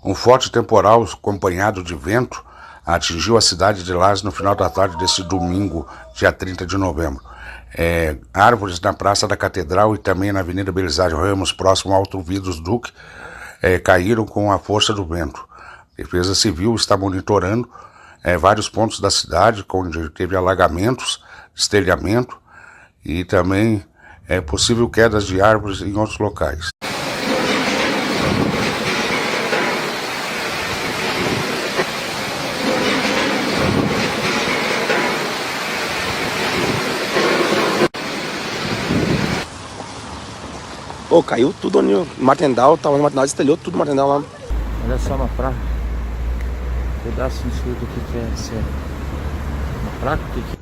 Um forte temporal acompanhado de vento atingiu a cidade de Lages no final da tarde desse domingo, dia 30 de novembro. Árvores na Praça da Catedral e também na Avenida Belisário Ramos, próximo ao Alto Vidros Duque, caíram com a força do vento. A Defesa Civil está monitorando vários pontos da cidade, onde teve alagamentos, destelhamento e também possível quedas de árvores em outros locais. Pô, caiu tudo ali no Matendal, tava no Matendal, estelhou tudo no Matendal lá. Olha só uma placa. Pedaço de escrito aqui que é essa. Uma placa, o que é?